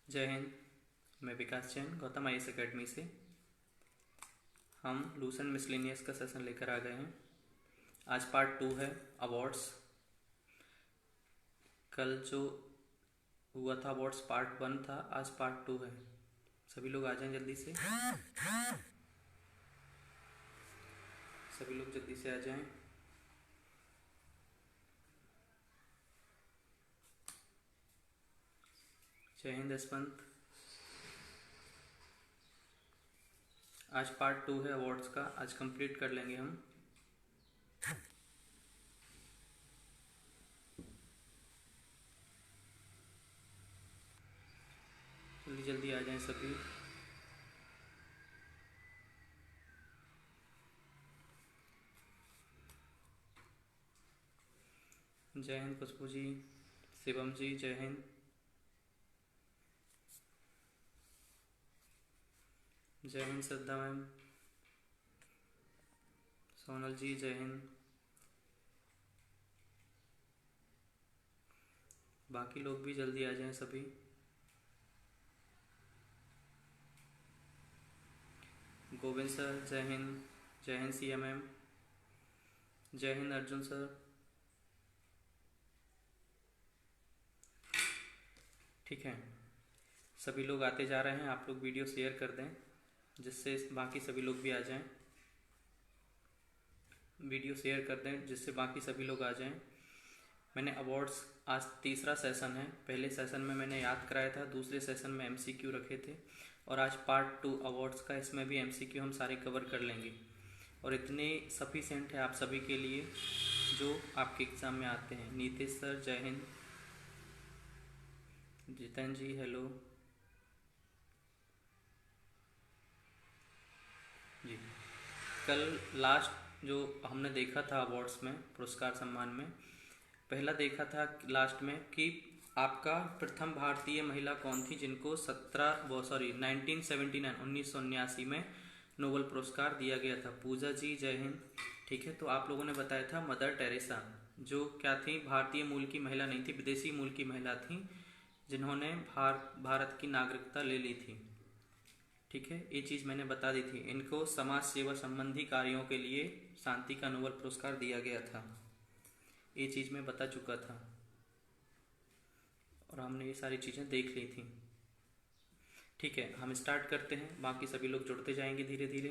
जय हिंद। मैं विकास Jain Gautam IAS academy से। हम लूसेंट मिसलेनियस का सेशन लेकर आ गए हैं। आज पार्ट 2 है अवार्ड्स। कल जो हुआ था अवार्ड्स पार्ट 1 था, आज पार्ट 2 है। सभी लोग आ जाएं जल्दी से। सभी लोग जल्दी से आ जाएं। जय हिंद यशवंत। आज पार्ट 2 है अवार्ड्स का, आज कंप्लीट कर लेंगे हम। जल्दी जल्दी आ जाएं सभी। जय हिंद खुशबू जी, शिवम जी जय हिंद। जय हिंद श्रद्धा मैम। सोनल जी जय हिंद। बाकी लोग भी जल्दी आ जाएं सभी। गोविंद सर जय हिंद। जय हिंद सिया मैम। जय हिंद अर्जुन सर। ठीक है, सभी लोग आते जा रहे हैं। आप लोग वीडियो शेयर कर दें जिससे बाकी सभी लोग भी आ जाएं। वीडियो शेयर कर दें जिससे बाकी सभी लोग आ जाएं। मैंने अवार्ड्स, आज तीसरा सेशन है। पहले सेशन में मैंने याद कराया था, दूसरे सेशन में एमसीक्यू रखे थे, और आज पार्ट 2 अवार्ड्स का, इसमें भी एमसीक्यू हम सारे कवर कर लेंगे। और इतने सफिशेंट है आप सभी के लिए जो आपके एग्ज़ाम में आते हैं। नीतीश सर जय हिंद। जितेन जी हेलो जी। कल लास्ट जो हमने देखा था अवार्ड्स में, पुरस्कार सम्मान में, पहला देखा था लास्ट में कि आपका प्रथम भारतीय महिला कौन थी जिनको 1979 में नोबेल पुरस्कार दिया गया था। पूजा जी जय हिंद। ठीक है, तो आप लोगों ने बताया था मदर टेरेसा, जो क्या थी, भारतीय मूल की महिला नहीं थी, विदेशी मूल की महिला थी, जिन्होंने भारत की नागरिकता ले ली थी। ठीक है, ये चीज़ मैंने बता दी थी। इनको समाज सेवा संबंधी कार्यों के लिए शांति का नोबेल पुरस्कार दिया गया था, ये चीज़ मैं बता चुका था और हमने ये सारी चीज़ें देख ली थी। ठीक है, हम स्टार्ट करते हैं। बाकी सभी लोग जुड़ते जाएंगे धीरे धीरे,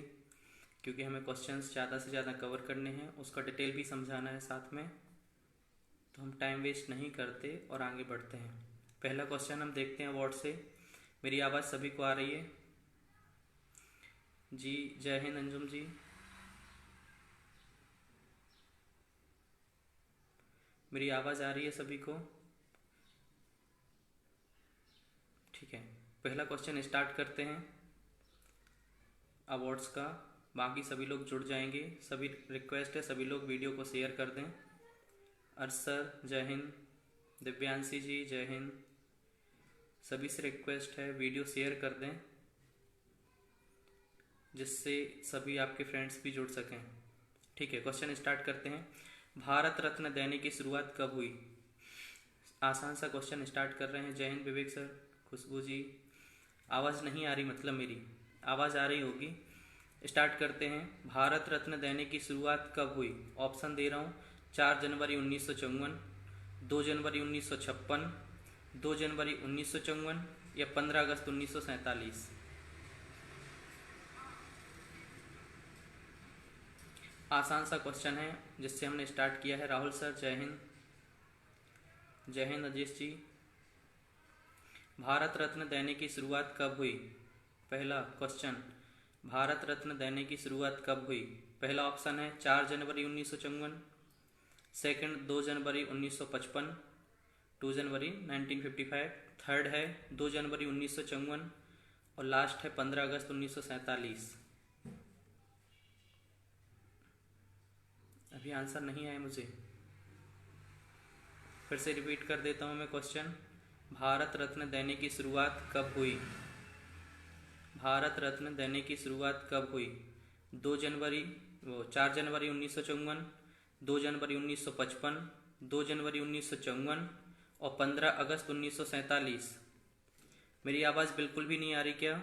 क्योंकि हमें क्वेश्चंस ज़्यादा से ज़्यादा कवर करने हैं, उसका डिटेल भी समझाना है साथ में, तो हम टाइम वेस्ट नहीं करते और आगे बढ़ते हैं। पहला क्वेश्चन हम देखते हैं अवार्ड से। मेरी आवाज़ सभी को आ रही है जी? जय हिंद अंजुम जी। मेरी आवाज़ आ रही है सभी को? ठीक है, पहला क्वेश्चन स्टार्ट करते हैं अवार्ड्स का। बाकी सभी लोग जुड़ जाएंगे। सभी रिक्वेस्ट है, सभी लोग वीडियो को शेयर कर दें। अरसर जय हिंद। दिव्यांशी जी जय हिंद। सभी से रिक्वेस्ट है वीडियो शेयर कर दें जिससे सभी आपके फ्रेंड्स भी जुड़ सकें। ठीक है, क्वेश्चन स्टार्ट करते हैं। भारत रत्न देने की शुरुआत कब हुई? आसान सा क्वेश्चन स्टार्ट कर रहे हैं। जय हिंद विवेक सर। खुशबू जी आवाज़ नहीं आ रही, मतलब मेरी आवाज़ आ रही होगी। स्टार्ट करते हैं। भारत रत्न देने की शुरुआत कब हुई? ऑप्शन दे रहा हूँ। 4 जनवरी 1954, 2 जनवरी 1956, 2 जनवरी 1954 या 15 अगस्त 1947। आसान सा क्वेश्चन है जिससे हमने स्टार्ट किया है। राहुल सर जय हिंद। जय हिंद अजीश जी। भारत रत्न देने की शुरुआत कब हुई? पहला क्वेश्चन, भारत रत्न देने की शुरुआत कब हुई? पहला ऑप्शन है 4 जनवरी 1954, सेकंड 2 जनवरी 1955, 2 जनवरी 1955, थर्ड है 2 जनवरी 1954 और लास्ट है 15 अगस्त 1947। अभी आंसर नहीं आया मुझे, फिर से रिपीट कर देता हूँ मैं क्वेश्चन। भारत रत्न देने की शुरुआत कब हुई? भारत रत्न देने की शुरुआत कब हुई? 4 जनवरी 1954, 2 जनवरी 1955, 2 जनवरी 1954 और 15 अगस्त 1947। मेरी आवाज़ बिल्कुल भी नहीं आ रही क्या?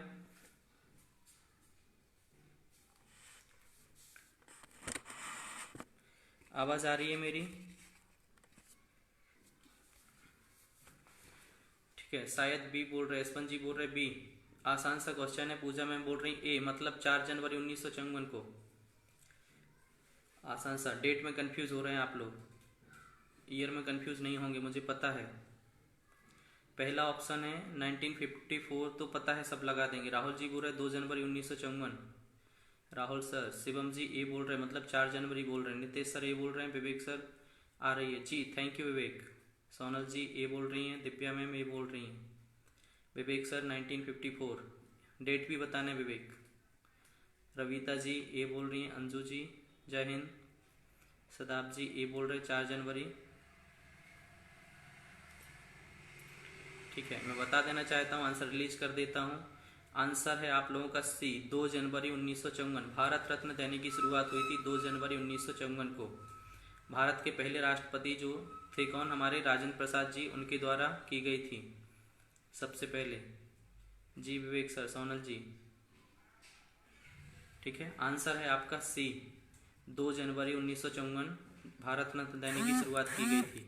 आवाज़ आ रही है मेरी? ठीक है, शायद बी बोल रहे, यशवंत जी बोल रहे बी। आसान सा क्वेश्चन है। पूजा मैम बोल रही ए, मतलब 4 जनवरी 1954 को। आसान सा। डेट में कंफ्यूज हो रहे हैं आप लोग, ईयर में कंफ्यूज नहीं होंगे, मुझे पता है। पहला ऑप्शन है 1954, तो पता है, सब लगा देंगे। राहुल जी बोल रहे 2 जनवरी 1954। राहुल सर। शिवम जी ए बोल रहे हैं, मतलब 4 जनवरी बोल रहे हैं। नितेश सर ए बोल रहे हैं। विवेक सर आ रही है जी, थैंक यू विवेक। सोनल जी ए बोल रही हैं। दिव्या मैम ए बोल रही हैं। विवेक सर 1954, डेट भी बताना है विवेक। रविता जी ए बोल रही हैं। अंजू जी जय हिंद। सदाब जी ए बोल रहे 4 जनवरी। ठीक है, मैं बता देना चाहता हूँ, आंसर रिलीज कर देता हूँ। आंसर है आप लोगों का सी, 2 जनवरी 1954। भारत रत्न देने की शुरुआत हुई थी 2 जनवरी 1954 को। भारत के पहले राष्ट्रपति जो थे कौन? हमारे राजेंद्र प्रसाद जी, उनके द्वारा की गई थी सबसे पहले। जी विवेक सर, सोनल जी। ठीक है, आंसर है आपका सी, 2 जनवरी 1954 भारत रत्न देने की शुरुआत की गई थी,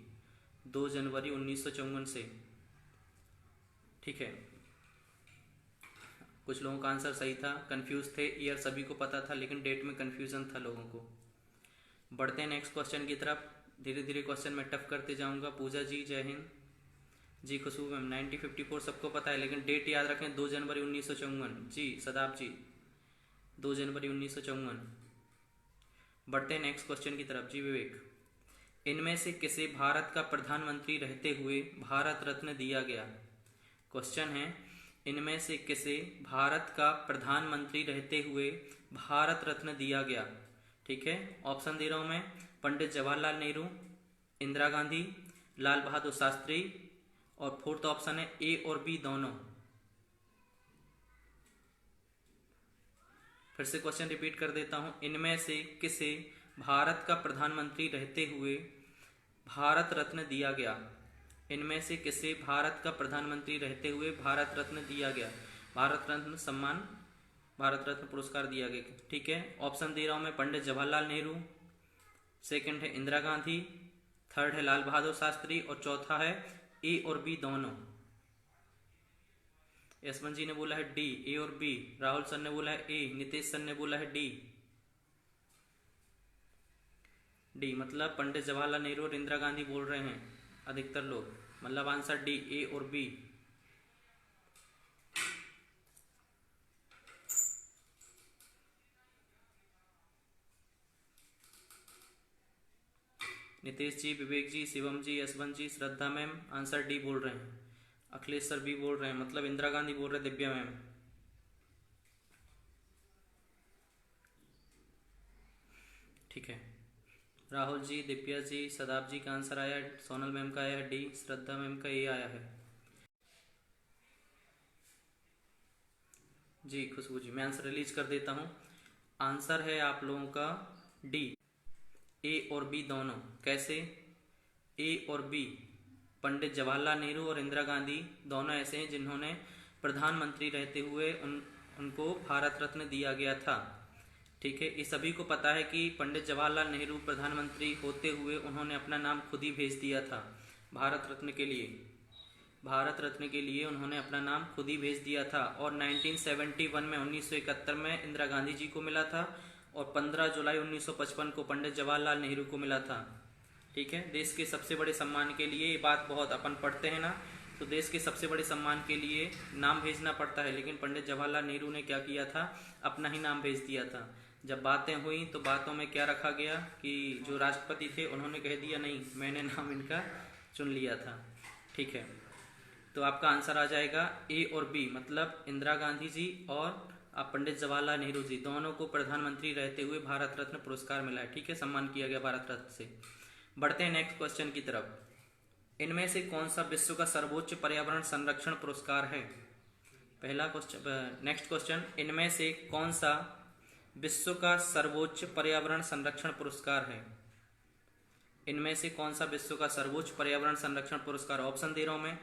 2 जनवरी 1954 से। ठीक है, कुछ लोगों का आंसर सही था, कंफ्यूज थे। ईयर सभी को पता था, लेकिन डेट में कंफ्यूजन था लोगों को। बढ़ते हैं नेक्स्ट क्वेश्चन की तरफ। धीरे धीरे क्वेश्चन मैं टफ करते जाऊंगा। पूजा जी जय हिंद। जी खुशबू मैम 1954 सबको पता है, लेकिन डेट याद रखें 2 जनवरी 1954। जी सदाब जी 2 जनवरी 1954। बढ़ते हैं नेक्स्ट क्वेश्चन की तरफ। जी विवेक, इनमें से किसे भारत का प्रधानमंत्री रहते हुए भारत रत्न दिया गया? क्वेश्चन है, इनमें से किसे भारत का प्रधानमंत्री रहते हुए भारत रत्न दिया गया? ठीक है, ऑप्शन दे रहा हूं मैं। पंडित जवाहरलाल नेहरू, इंदिरा गांधी, लाल बहादुर शास्त्री, और फोर्थ ऑप्शन है ए और बी दोनों। फिर से क्वेश्चन रिपीट कर देता हूं, इनमें से किसे भारत का प्रधानमंत्री रहते हुए भारत रत्न दिया गया? इनमें से किसे भारत का प्रधानमंत्री रहते हुए भारत रत्न दिया गया? भारत रत्न सम्मान, भारत रत्न पुरस्कार दिया गया। ठीक है, ऑप्शन दे रहा हूं मैं। पंडित जवाहरलाल नेहरू, सेकंड है इंदिरा गांधी, थर्ड है लाल बहादुर शास्त्री, और चौथा है ए और बी दोनों। यशवंत जी ने बोला है डी, ए और बी। राहुल सर ने बोला है ए, नितेश सर ने बोला है डी। डी मतलब पंडित जवाहरलाल नेहरू और इंदिरा गांधी बोल रहे हैं अधिकतर लोग, मतलब आंसर डी, ए और बी। नितेश जी, विवेक जी, शिवम जी, यशवंत जी, श्रद्धा मैम आंसर डी बोल रहे हैं। अखिलेश सर भी बोल रहे हैं, मतलब इंदिरा गांधी बोल रहे हैं। दिव्या मैम, ठीक है। राहुल जी, दिव्या जी, सदाब जी का आंसर आया है। सोनल मैम का आया है डी, श्रद्धा मैम का ए आया है। जी खुशबू जी, मैं आंसर रिलीज कर देता हूँ। आंसर है आप लोगों का डी, ए और बी दोनों। कैसे? ए और बी, पंडित जवाहरलाल नेहरू और इंदिरा गांधी दोनों ऐसे हैं जिन्होंने प्रधानमंत्री रहते हुए उनको भारत रत्न दिया गया था। ठीक है, ये सभी को पता है कि पंडित जवाहरलाल नेहरू प्रधानमंत्री होते हुए उन्होंने अपना नाम खुद ही भेज दिया था भारत रत्न के लिए। भारत रत्न के लिए उन्होंने अपना नाम खुद ही भेज दिया था। और 1971 में 1971 में इंदिरा गांधी जी को मिला था, और 15 जुलाई 1955 को पंडित जवाहरलाल नेहरू को मिला था। ठीक है, देश के सबसे बड़े सम्मान के लिए, ये बात बहुत अपन पढ़ते हैं ना, तो देश के सबसे बड़े सम्मान के लिए नाम भेजना पड़ता है, लेकिन पंडित जवाहरलाल नेहरू ने क्या किया था, अपना ही नाम भेज दिया था। जब बातें हुई तो बातों में क्या रखा गया कि जो राष्ट्रपति थे उन्होंने कह दिया नहीं, मैंने नाम इनका चुन लिया था। ठीक है, तो आपका आंसर आ जाएगा ए और बी, मतलब इंदिरा गांधी जी और पंडित जवाहरलाल नेहरू जी दोनों को प्रधानमंत्री रहते हुए भारत रत्न पुरस्कार मिला है। ठीक है, सम्मान किया गया भारत रत्न से। बढ़ते हैं नेक्स्ट क्वेश्चन की तरफ। इनमें से कौन सा विश्व का सर्वोच्च पर्यावरण संरक्षण पुरस्कार है? पहला क्वेश्चन, नेक्स्ट क्वेश्चन, इनमें से कौन सा विश्व का सर्वोच्च पर्यावरण संरक्षण पुरस्कार है? इनमें से कौन सा विश्व का सर्वोच्च पर्यावरण संरक्षण पुरस्कार? ऑप्शन दे रहा हूं मैं।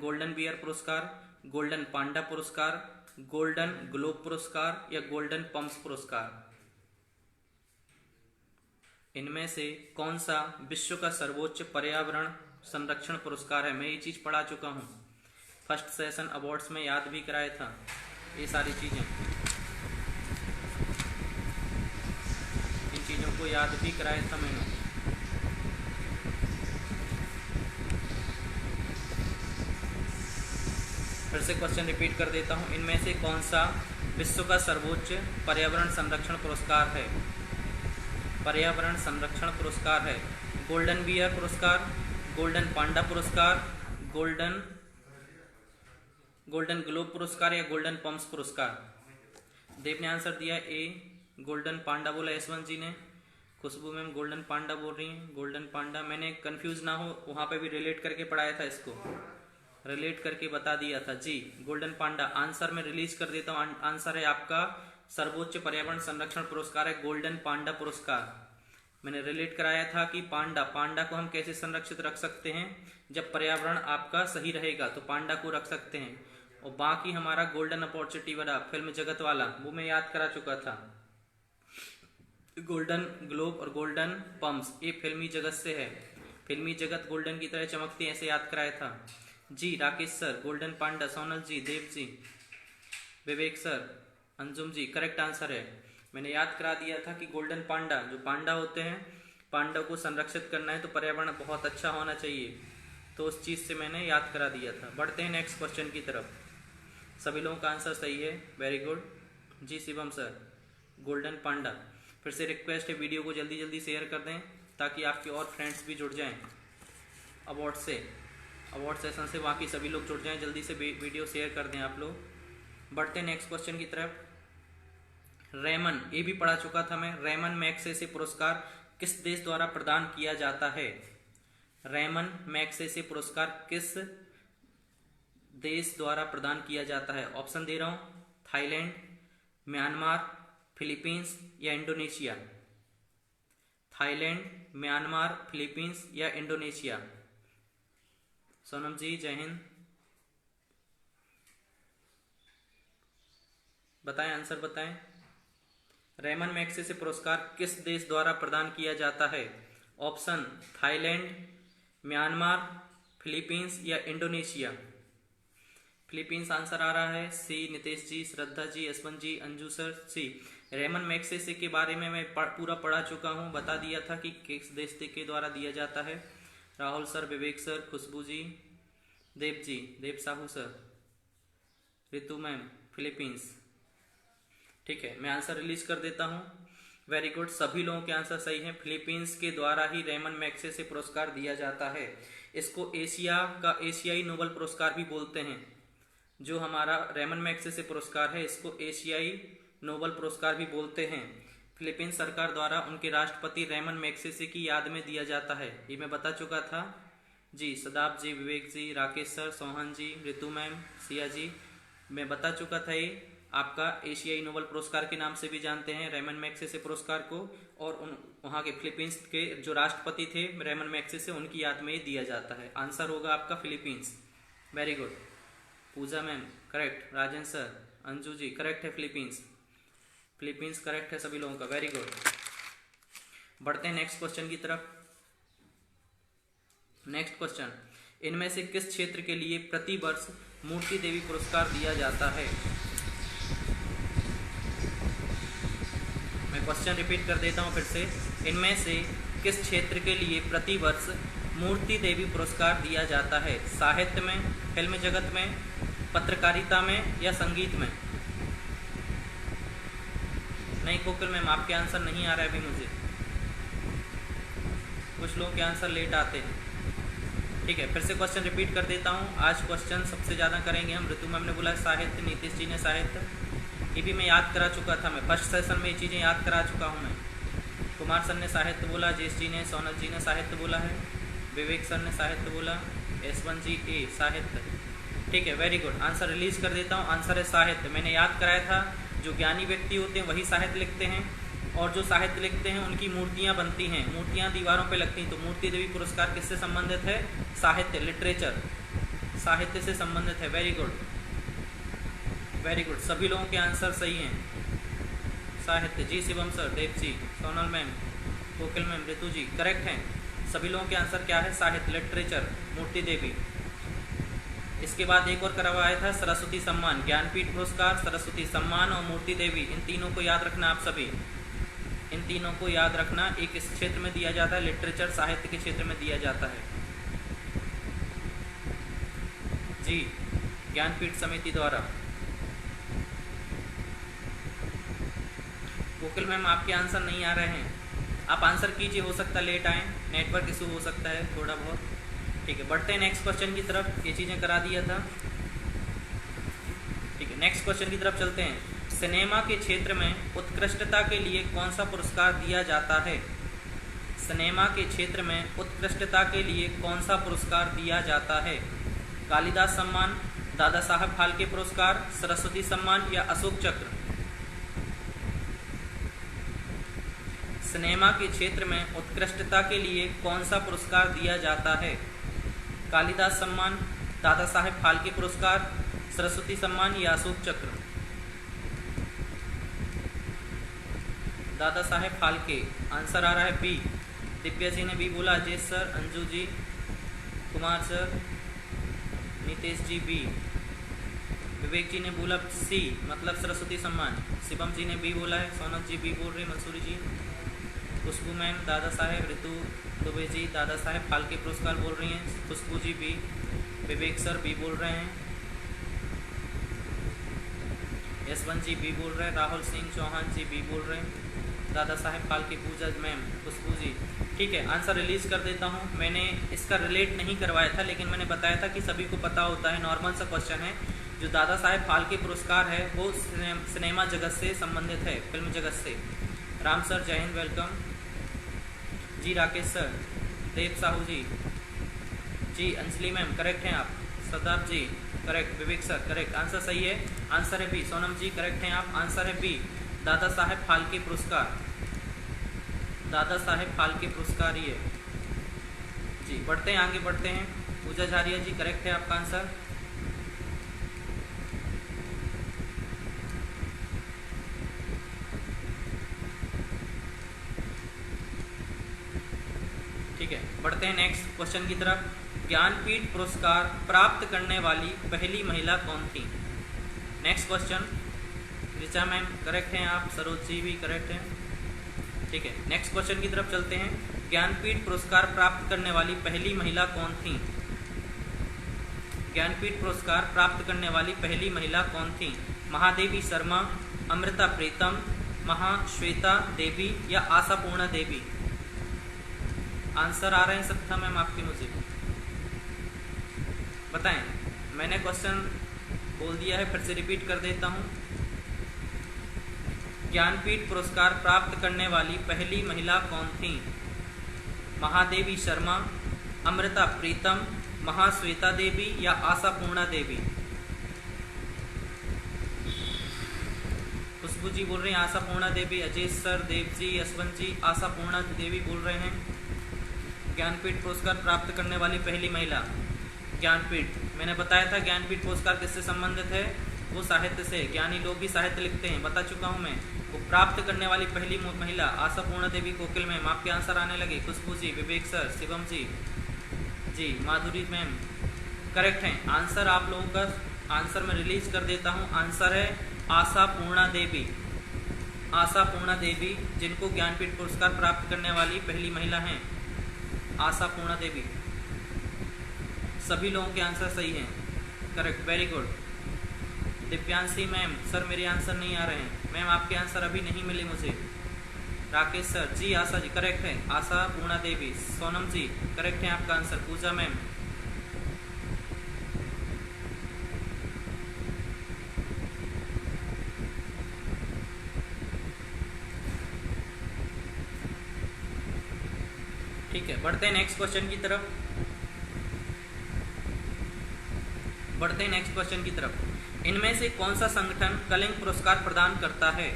गोल्डन बियर पुरस्कार, गोल्डन पांडा पुरस्कार, गोल्डन ग्लोब पुरस्कार या गोल्डन पम्प्स पुरस्कार? इनमें से कौन सा विश्व का सर्वोच्च पर्यावरण संरक्षण पुरस्कार है? मैं ये चीज पढ़ा चुका हूँ, फर्स्ट सेशन अवार्ड्स में याद भी कराया था ये सारी चीजें, इन चीजों को याद भी कराया था मैंने। फिर से क्वेश्चन रिपीट कर देता हूँ, इनमें से कौन सा विश्व का सर्वोच्च पर्यावरण संरक्षण पुरस्कार है? पर्यावरण संरक्षण पुरस्कार है गोल्डन बियर पुरस्कार, गोल्डन पांडा पुरस्कार, गोल्डन ग्लोब पुरस्कार या गोल्डन पम्प्स पुरस्कार? देव ने आंसर दिया ए, गोल्डन पांडा बोला यशवंत जी ने। खुशबू मैम गोल्डन पांडा बोल रही हैं, गोल्डन पांडा। मैंने कंफ्यूज ना हो वहां पे भी रिलेट करके पढ़ाया था, इसको रिलेट करके बता दिया था जी। गोल्डन पांडा आंसर में रिलीज कर देता हूँ, आंसर है आपका सर्वोच्च पर्यावरण संरक्षण पुरस्कार है गोल्डन पांडा पुरस्कार। मैंने रिलेट कराया था कि पांडा को हम कैसे संरक्षित रख सकते हैं, जब पर्यावरण आपका सही रहेगा तो पांडा को रख सकते हैं। और बाकी हमारा गोल्डन अपॉर्चुनिटी वाला फिल्म जगत वाला वो मैं याद करा चुका था, गोल्डन ग्लोब और गोल्डन पम्प्स ये फिल्मी जगत से है, फिल्मी जगत गोल्डन की तरह चमकती है, ऐसे याद कराया था जी। राकेश सर गोल्डन पांडा, सोनल जी, देव जी, विवेक सर, अंजुम जी करेक्ट आंसर है। मैंने याद करा दिया था कि गोल्डन पांडा, जो पांडा होते हैं, पांडा को संरक्षित करना है तो पर्यावरण बहुत अच्छा होना चाहिए, तो उस चीज से मैंने याद करा दिया था। बढ़ते हैं नेक्स्ट क्वेश्चन की तरफ। सभी लोगों का आंसर सही है, वेरी गुड जी। शिवम सर गोल्डन पांडा। फिर से रिक्वेस्ट है वीडियो को जल्दी जल्दी शेयर कर दें ताकि आपके और फ्रेंड्स भी जुड़ जाएं अवार्ड सेशन से, बाकी सभी लोग जुड़ जाएं, जल्दी से वीडियो शेयर कर दें आप लोग। बढ़ते हैं नेक्स्ट क्वेश्चन की तरफ। रेमन, ये भी पढ़ा चुका था मैं, रेमन मैग्सेसे पुरस्कार किस देश द्वारा प्रदान किया जाता है? रेमन मैग्सेसे पुरस्कार किस देश द्वारा प्रदान किया जाता है? ऑप्शन दे रहा हूं, थाईलैंड, म्यांमार, फिलीपींस या इंडोनेशिया? थाईलैंड, म्यांमार, फिलीपींस या इंडोनेशिया? सोनम जी जय हिंद, बताएं आंसर बताएं। रेमन मैग्सेसे पुरस्कार किस देश द्वारा प्रदान किया जाता है? ऑप्शन थाईलैंड, म्यांमार, फिलीपींस या इंडोनेशिया? फिलीपींस आंसर आ रहा है सी। नितेश जी, श्रद्धा जी, यशवंत जी, अंजू सर सी। रेमन मैग्सेसे के बारे में मैं पूरा पढ़ा चुका हूं, बता दिया था कि किस देश के द्वारा दिया जाता है। Rahul sir, Vivek sir, Khushbu ji, Dev ji, Dev Sahu sir, Ritu ma'am, Philippines. ठीक है, मैं आंसर रिलीज कर देता हूं। वेरी गुड, सभी लोगों के आंसर सही हैं। फिलीपींस के द्वारा ही रेमन मैग्सेसे पुरस्कार दिया जाता है। इसको एशिया का एशियाई नोबेल पुरस्कार भी बोलते हैं। जो हमारा रेमन मैग्सेसे पुरस्कार है इसको एशियाई नोबेल पुरस्कार भी बोलते हैं। फिलीपींस सरकार द्वारा उनके राष्ट्रपति रेमन मैग्सेसे की याद में दिया जाता है, ये मैं बता चुका था जी। सदाब जी, विवेक जी, राकेश सर, सोहन जी, रितु मैम, सिया जी, मैं बता चुका था। ये आपका एशियाई नोबेल पुरस्कार के नाम से भी जानते हैं रेमन मैग्सेसे पुरस्कार को, और वहाँ के फिलीपींस के जो राष्ट्रपति थे रेमन मैग्सेसे, उनकी याद में दिया जाता है। आंसर होगा आपका फिलीपींस। वेरी गुड, पूजा मैम करेक्ट, राजन सर, अंजू जी करेक्ट है, फिलीपींस करेक्ट है सभी लोगों का। वेरी गुड, बढ़ते हैं नेक्स्ट क्वेश्चन की तरफ। नेक्स्ट क्वेश्चन, इनमें से किस क्षेत्र के लिए प्रति वर्ष मूर्ति देवी पुरस्कार दिया जाता है? मैं क्वेश्चन रिपीट कर देता हूं फिर से। इनमें से किस क्षेत्र के लिए प्रति वर्ष मूर्ति देवी पुरस्कार दिया जाता है? साहित्य में, फिल्म जगत में, पत्रकारिता में या संगीत में? नहीं कोकिल मैम, आपके आंसर नहीं आ रहा है अभी मुझे, कुछ लोगों के आंसर लेट आते हैं। ठीक है, फिर से क्वेश्चन रिपीट कर देता हूँ। आज क्वेश्चन सबसे ज़्यादा करेंगे हम। ऋतु मैम ने बोला साहित्य, नीतीश जी ने साहित्य, ये भी मैं याद करा चुका था, मैं फर्स्ट सेशन में ये चीज़ें याद करा चुका हूँ मैं। कुमार सर ने साहित्य बोला, जयेश जी ने, सोनल जी ने साहित्य बोला है, विवेक सर ने साहित्य बोला, यशवंत जी ए साहित्य। ठीक है, वेरी गुड, आंसर रिलीज कर देता हूँ। आंसर है साहित्य। मैंने याद कराया था जो ज्ञानी व्यक्ति होते हैं वही साहित्य लिखते हैं, और जो साहित्य लिखते हैं उनकी मूर्तियाँ बनती हैं, मूर्तियाँ दीवारों पे लगती हैं। तो मूर्ति देवी पुरस्कार किससे संबंधित है? साहित्य, लिटरेचर, साहित्य से संबंधित है। वेरी गुड, वेरी गुड, सभी लोगों के आंसर सही हैं। साहित्य जी, शिवम सर, देव जी, सोनल मैम, कोकिल मैम, ऋतु जी, करेक्ट हैं। सभी लोगों के आंसर क्या है? साहित्य, लिटरेचर, मूर्ति देवी। इसके बाद एक और करवाया था सरस्वती सम्मान, ज्ञानपीठ पुरस्कार, सरस्वती सम्मान और मूर्ति देवी। इन तीनों को याद रखना आप सभी, इन तीनों को याद रखना। एक इस क्षेत्र में दिया जाता है, लिटरेचर साहित्य के क्षेत्र में दिया जाता है जी, ज्ञानपीठ समिति द्वारा। कोकिल मैम आपके आंसर नहीं आ रहे हैं, आप आंसर कीजिए, हो सकता है लेट आए, नेटवर्क इशू हो सकता है थोड़ा बहुत। ठीक है, बढ़ते हैं नेक्स्ट क्वेश्चन की तरफ, ये चीज़ें करा दिया था। ठीक है, नेक्स्ट क्वेश्चन की तरफ चलते हैं। सिनेमा के क्षेत्र में उत्कृष्टता के लिए कौन सा पुरस्कार दिया जाता है? सिनेमा के क्षेत्र में उत्कृष्टता के लिए कौन सा पुरस्कार दिया जाता है? कालिदास सम्मान, दादा साहब फाल्के पुरस्कार, सरस्वती सम्मान या अशोक चक्र? सिनेमा के क्षेत्र में उत्कृष्टता के लिए कौन सा पुरस्कार दिया जाता है? कालिदास सम्मान, दादा साहब फाल्के पुरस्कार, सरस्वती सम्मान या अशोक चक्र? दादा साहब फाल्के, आंसर आ रहा है बी। दिव्या जी ने बी बोला, Ajay sir, Anju ji, Kumar sir, Nitesh ji B, Vivek ji ने बोला सी मतलब सरस्वती सम्मान, शिवम जी ने बी बोला है, सोनल जी बी बोल रहे, मंसूरी जी, खुशबू मैम, दादा साहेब, ऋतु दुबे जी दादा साहेब फाल्के पुरस्कार बोल रही हैं, खुशबू जी बी, विवेक सर बी बोल रहे हैं, यशवंत जी बी बोल रहे हैं, राहुल सिंह चौहान जी बी बोल रहे हैं, दादा साहेब फाल्के, पूजा मैम, खुशबू जी। ठीक है, आंसर रिलीज कर देता हूँ। मैंने इसका रिलेट नहीं करवाया था, लेकिन मैंने बताया था कि सभी को पता होता है, नॉर्मल सा क्वेश्चन है। जो दादा साहेब फाल्के पुरस्कार है वो सिनेमा जगत से संबंधित है, फिल्म जगत से। राम सर जय हिंद, वेलकम जी। राकेश सर, देव साहू जी, अंजलि मैम करेक्ट हैं आप, सदाब जी करेक्ट, विवेक सर करेक्ट, आंसर सही है, आंसर है बी। सोनम जी करेक्ट हैं आप, आंसर है बी, दादा साहेब फाल्के पुरस्कार, दादा साहेब फाल्के पुरस्कार ही है जी। बढ़ते हैं, आगे बढ़ते हैं। पूजा झारिया जी करेक्ट है आपका आंसर। ठीक है, बढ़ते हैं नेक्स्ट क्वेश्चन की तरफ। ज्ञानपीठ पुरस्कार प्राप्त करने वाली पहली महिला कौन थी? Next question. Richa ma'am correct हैं आप, सरोज जी भी करेक्ट हैं। ठीक है, नेक्स्ट क्वेश्चन की तरफ चलते हैं। ज्ञानपीठ पुरस्कार प्राप्त करने वाली पहली महिला कौन थी? ज्ञानपीठ पुरस्कार प्राप्त करने वाली पहली महिला कौन थी? महादेवी शर्मा, अमृता प्रीतम, महाश्वेता देवी या आशापूर्णा देवी? आंसर आ रहे हैं सत्ता मैम आपके, मुझे बताएं। मैंने क्वेश्चन बोल दिया है, फिर से रिपीट कर देता हूं। ज्ञानपीठ पुरस्कार प्राप्त करने वाली पहली महिला कौन थी? महादेवी शर्मा, अमृता प्रीतम, महाश्वेता देवी या आशापूर्णा देवी? खुशबू जी बोल रहे हैं आशापूर्णा देवी, अजय सर, देव जी, यशवंत जी आशापूर्णा देवी बोल रहे हैं। ज्ञानपीठ पुरस्कार प्राप्त करने वाली पहली महिला, ज्ञानपीठ, मैंने बताया था ज्ञानपीठ पुरस्कार किससे संबंधित है? वो साहित्य से, ज्ञानी लोग भी साहित्य लिखते हैं, बता चुका हूँ मैं। वो प्राप्त करने वाली पहली महिला आशापूर्णा देवी। कोकिल मैम आपके आंसर आने लगे, खुशबू जी, विवेक सर, शिवम जी, माधुरी मैम करेक्ट हैं। आंसर आप लोगों का आंसर मैं रिलीज कर देता हूँ, आंसर है आशापूर्णा देवी। आशापूर्णा देवी जिनको ज्ञानपीठ पुरस्कार प्राप्त करने वाली पहली महिला हैं, आशापूर्णा देवी। सभी लोगों के आंसर सही हैं, correct, very good. Divyanshi ma'am, sir मेरे आंसर नहीं आ रहे हैं मैम, आपके आंसर अभी नहीं मिले मुझे। राकेश सर जी, आशा जी करेक्ट है, आशापूर्णा देवी। सोनम जी करेक्ट है आपका आंसर। पूजा मैम, ठीक है। बढ़ते हैं नेक्स्ट क्वेश्चन की तरफ, बढ़ते हैं नेक्स्ट क्वेश्चन की तरफ। इनमें से कौन सा संगठन कलिंग पुरस्कार प्रदान करता है?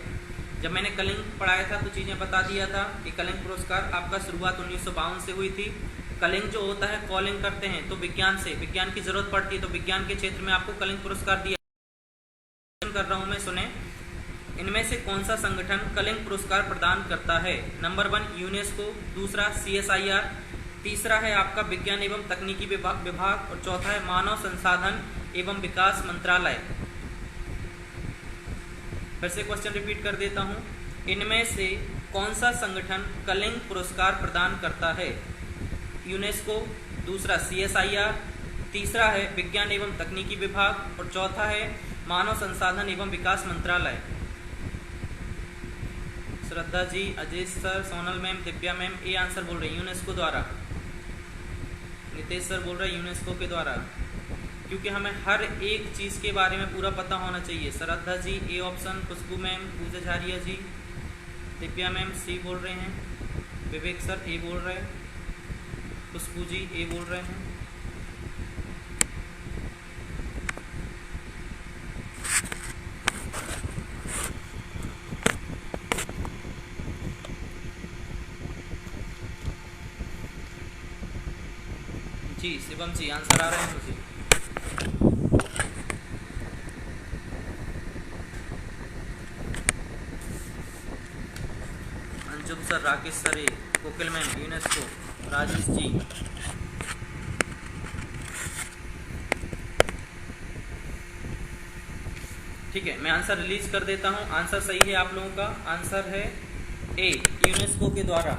जब मैंने कलिंग पढ़ाया था तो चीज़ें बता दिया था कि कलिंग पुरस्कार आपका शुरुआत 1952 से हुई थी। कलिंग जो होता है, कॉलिंग करते हैं तो विज्ञान से, विज्ञान की जरूरत पड़ती है तो विज्ञान के क्षेत्र में आपको कलिंग पुरस्कार दिया कर रहा हूं मैं, सुने। इनमें से कौन सा संगठन कलिंग पुरस्कार प्रदान करता है? नंबर 1 यूनेस्को, दूसरा CSIR, तीसरा है आपका विज्ञान एवं तकनीकी विभाग और चौथा है मानव संसाधन एवं विकास मंत्रालय। फिर से क्वेश्चन रिपीट कर देता हूं। इनमें से कौन सा संगठन कलिंग पुरस्कार प्रदान करता है? यूनेस्को, दूसरा CSIR, तीसरा है विज्ञान एवं तकनीकी विभाग और चौथा है मानव संसाधन एवं विकास मंत्रालय। Shraddha ji, Ajay sir, Sonal ma'am, Divya ma'am ये आंसर बोल रहे हैं यूनेस्को द्वारा। नितेश सर बोल रहे हैं यूनेस्को के द्वारा, क्योंकि हमें हर एक चीज़ के बारे में पूरा पता होना चाहिए। Shraddha ji A option, Khushbu ma'am, Pooja Jharia ji, Divya ma'am C बोल रहे हैं, विवेक सर A बोल रहे हैं, खुशबू जी A बोल रहे हैं। जी शिवम जी आंसर आ रहे हैं मुझे। अंजुम सर, राकेश सर ए, कोकिल मैम यूनेस्को, राजेश जी। ठीक है, मैं आंसर रिलीज कर देता हूं। आंसर सही है आप लोगों का, आंसर है A यूनेस्को के द्वारा।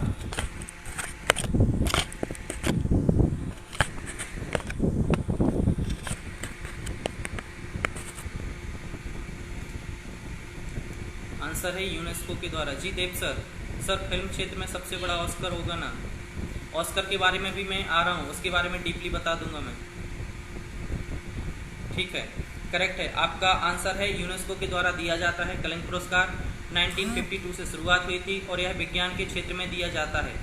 आंसर है यूनेस्को के द्वारा। जी देव सर, फिल्म क्षेत्र में सबसे बड़ा ऑस्कर होगा ना? ऑस्कर के बारे में भी मैं आ रहा हूँ, उसके बारे में डीपली बता दूंगा मैं। ठीक है, करेक्ट है, आपका आंसर है यूनेस्को के द्वारा दिया जाता है कलिंग पुरस्कार। 1952 से शुरुआत हुई थी और यह विज्ञान के क्षेत्र में दिया जाता है।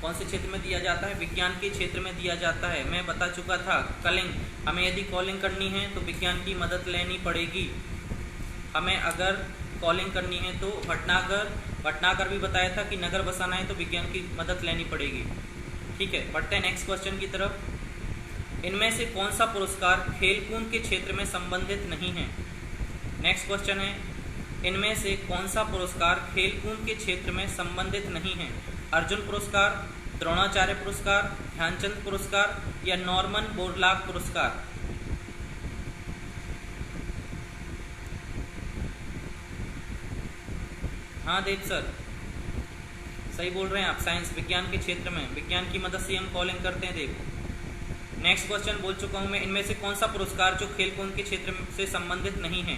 कौन से क्षेत्र में दिया जाता है? विज्ञान के क्षेत्र में दिया जाता है। मैं बता चुका था, कलिंग हमें यदि कॉलिंग करनी है तो विज्ञान की मदद लेनी पड़ेगी। हमें अगर कॉलिंग करनी है तो भटनागर भी बताया था कि नगर बसाना है तो विज्ञान की मदद लेनी पड़ेगी। ठीक है, बढ़ते हैं नेक्स्ट क्वेश्चन की तरफ। इनमें से कौन सा पुरस्कार खेलकूद के क्षेत्र में संबंधित नहीं है? नेक्स्ट क्वेश्चन है, इनमें से कौन सा पुरस्कार खेलकूद के क्षेत्र में संबंधित नहीं है? अर्जुन पुरस्कार, द्रोणाचार्य पुरस्कार, ध्यानचंद पुरस्कार या नॉर्मन बोरलाग पुरस्कार? हाँ देव सर, सही बोल रहे हैं आप। साइंस विज्ञान के क्षेत्र में विज्ञान की मदद से हम कॉलिंग करते हैं देव। नेक्स्ट क्वेश्चन बोल चुका हूं मैं, इनमें से कौन सा पुरस्कार जो खेलकूद के क्षेत्र से संबंधित नहीं है?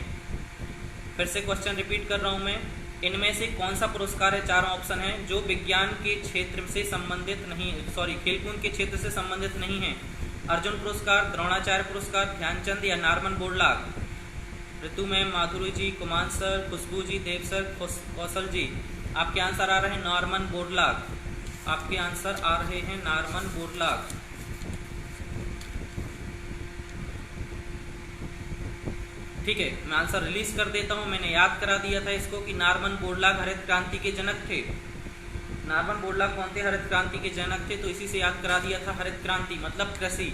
फिर से क्वेश्चन रिपीट कर रहा हूं मैं, इनमें से कौन सा पुरस्कार है, चारों ऑप्शन है, जो विज्ञान के क्षेत्र से संबंधित नहीं, खेलकूद के क्षेत्र से संबंधित नहीं है? अर्जुन पुरस्कार, द्रोणाचार्य पुरस्कार, ध्यानचंद या नॉर्मन बोरलाग? ऋतु मैम, माधुरी जी, कुमार सर, खुशबू जी, देव सर, कौशल जी, आपके आंसर आ रहे हैं नॉर्मन बोरलाग। आपके आंसर आ रहे हैं नॉर्मन बोरलाग। ठीक है, मैं आंसर रिलीज कर देता हूं। मैंने याद करा दिया था इसको कि नॉर्मन बोरलाग हरित क्रांति के जनक थे। नॉर्मन बोरलाग कौन थे? हरित क्रांति के जनक थे, तो इसी से याद करा दिया था। हरित क्रांति मतलब कृषि,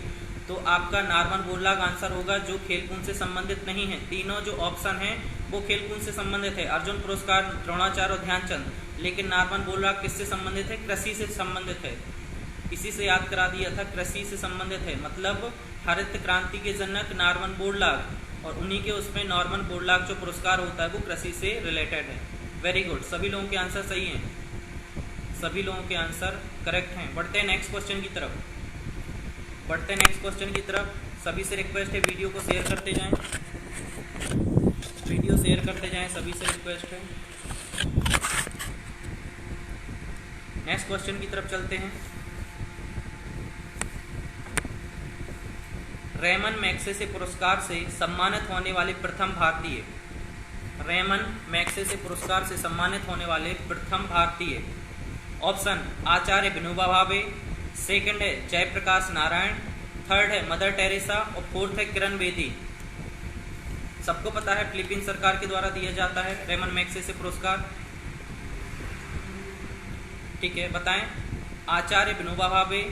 तो आपका नॉर्मन बोरलाग आंसर होगा, जो खेलकूद से संबंधित नहीं है। तीनों जो ऑप्शन हैं वो खेलकूद से संबंधित है, अर्जुन पुरस्कार, द्रोणाचार्य और ध्यानचंद, लेकिन नॉर्मन बोरलाग किससे संबंधित है? कृषि से संबंधित है। इसी से याद करा दिया था, कृषि से संबंधित है, मतलब हरित क्रांति के जनक नॉर्मन बोरलाग, और उन्हीं के उसमें नॉर्मन बोरलाग जो पुरस्कार होता है वो कृषि से रिलेटेड है। वेरी गुड, सभी लोगों के आंसर सही हैं, सभी लोगों के आंसर करेक्ट हैं। बढ़ते हैं नेक्स्ट क्वेश्चन की तरफ। सभी से रिक्वेस्ट है वीडियो को शेयर करते जाएं, सभी से रिक्वेस्ट है। नेक्स्ट क्वेश्चन की तरफ चलते हैं। रेमन मैग्सेसे पुरस्कार से सम्मानित होने वाले प्रथम भारतीय? रेमन मैग्सेसे पुरस्कार से सम्मानित होने वाले प्रथम भारतीय? ऑप्शन आचार्य विनोबा भावे, सेकंड है जयप्रकाश नारायण, थर्ड है मदर टेरेसा और फोर्थ है किरण बेदी। सबको पता है फिलीपींस सरकार के द्वारा दिया जाता है रेमन मैग्सेसे पुरस्कार। ठीक है, बताएं, आचार्य विनोबा भावे,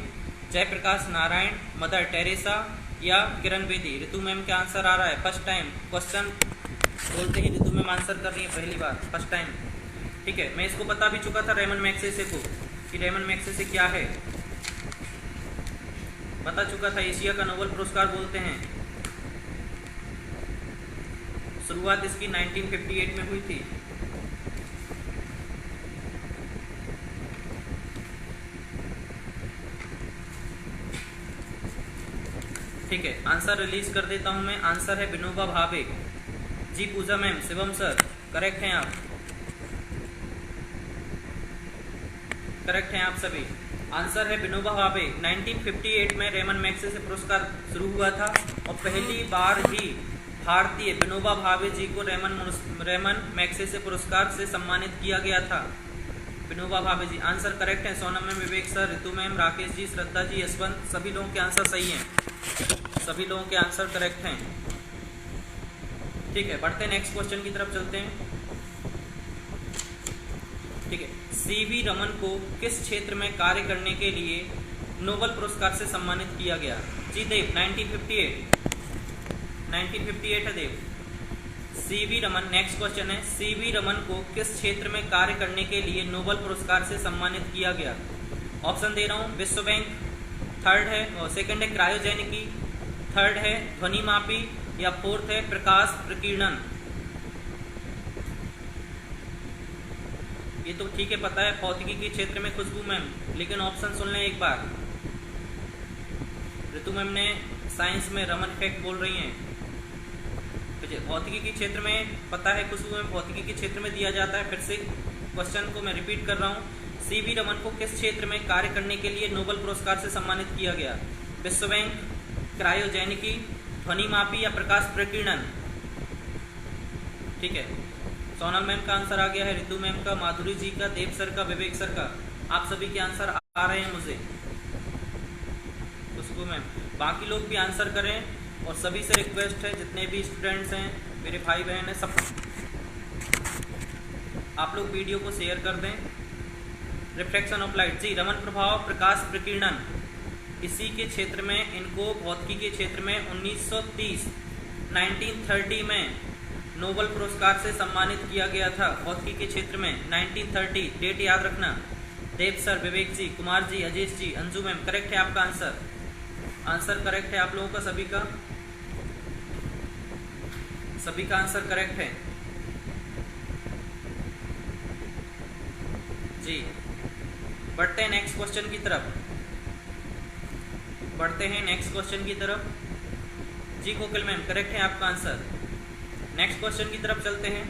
जयप्रकाश नारायण, मदर टेरेसा या किरण बेदी? ऋतु मैम का आंसर आ रहा है फर्स्ट टाइम। क्वेश्चन बोलते ही रितु मैम आंसर कर रही है पहली बार, फर्स्ट टाइम। ठीक है, मैं इसको बता भी चुका था रेमन मैग्सेसे को कि रेमन मैग्सेसे क्या है, बता चुका था। एशिया का नोबेल पुरस्कार बोलते हैं। शुरुआत इसकी 1958 में हुई थी। ठीक है, आंसर रिलीज कर देता हूं मैं। आंसर है विनोबा भावे। जी पूजा मैम, शिवम सर, करेक्ट हैं आप, करेक्ट हैं आप सभी। आंसर है विनोबा भावे। 1958 में रेमन मैग्सेसे पुरस्कार शुरू हुआ था और पहली बार ही भारतीय विनोबा भावे जी को रेमन मैग्सेसे पुरस्कार से सम्मानित किया गया था। विनोबा भावे जी, आंसर करेक्ट है। सोनम मैम, विवेक सर, रितु मैम, राकेश जी, श्रद्धा जी, यशवंत, सभी लोगों के आंसर सही हैं, सभी लोगों के आंसर करेक्ट हैं। ठीक है, बढ़ते हैं नेक्स्ट क्वेश्चन की तरफ चलते हैं। ठीक है, सीवी रमन को किस क्षेत्र में कार्य करने के लिए नोबेल पुरस्कार से सम्मानित किया गया? जी देव, 1958 है देव। सीवी रमन, नेक्स्ट क्वेश्चन है, सीवी रमन को किस क्षेत्र में कार्य करने के लिए नोबेल पुरस्कार से सम्मानित किया गया? ऑप्शन दे रहा हूं, विश्व बैंक, थर्ड है और सेकंड है क्रायोजेनिकी, थर्ड है ध्वनि मापी या फोर्थ है प्रकाश प्रकीर्णन। ये तो ठीक है, पता है भौतिकी के क्षेत्र में खुशबू मैम, लेकिन ऑप्शन सुन लें एक बार। ऋतु मैम ने साइंस में रमन इफेक्ट बोल रही हैं। भौतिकी के क्षेत्र में पता है खुशबू मैम, भौतिकी के क्षेत्र में दिया जाता है। फिर से क्वेश्चन को मैं रिपीट कर रहा हूँ। सीवी रमन को किस क्षेत्र में कार्य करने के लिए नोबेल पुरस्कार से सम्मानित किया गया? विश्व बैंक, क्रायोजेनिकी, ध्वनि मापी या प्रकाश प्रकीर्णन। ठीक है, सोनल मैम का आंसर आ गया है, रितु मैम का, माधुरी जी का, देव सर का, विवेक सर का। आप सभी के आंसर आ रहे हैं मुझे, खुशबू मैम। बाकी लोग भी आंसर करें और सभी से रिक्वेस्ट है, जितने भी स्टूडेंट्स हैं, मेरे भाई बहन हैं, सब आप लोग वीडियो को शेयर कर दें। रिफ्लेक्शन ऑफ लाइट, जी रमन प्रभाव, प्रकाश प्रकीर्णन, इसी के क्षेत्र में इनको भौतिकी के क्षेत्र में 1930 में नोबेल पुरस्कार से सम्मानित किया गया था। भौतिकी के क्षेत्र में 1930, डेट याद रखना। देव सर, विवेक जी, कुमार जी, अजेश जी, अंजू मैम, करेक्ट है आपका आंसर, आंसर करेक्ट है आप लोगों का, सभी का, सभी का आंसर करेक्ट है जी। बढ़ते हैं नेक्स्ट क्वेश्चन की तरफ, बढ़ते हैं नेक्स्ट क्वेश्चन की तरफ। जी कोकिल मैम, करेक्ट है आपका आंसर। नेक्स्ट क्वेश्चन की तरफ चलते हैं।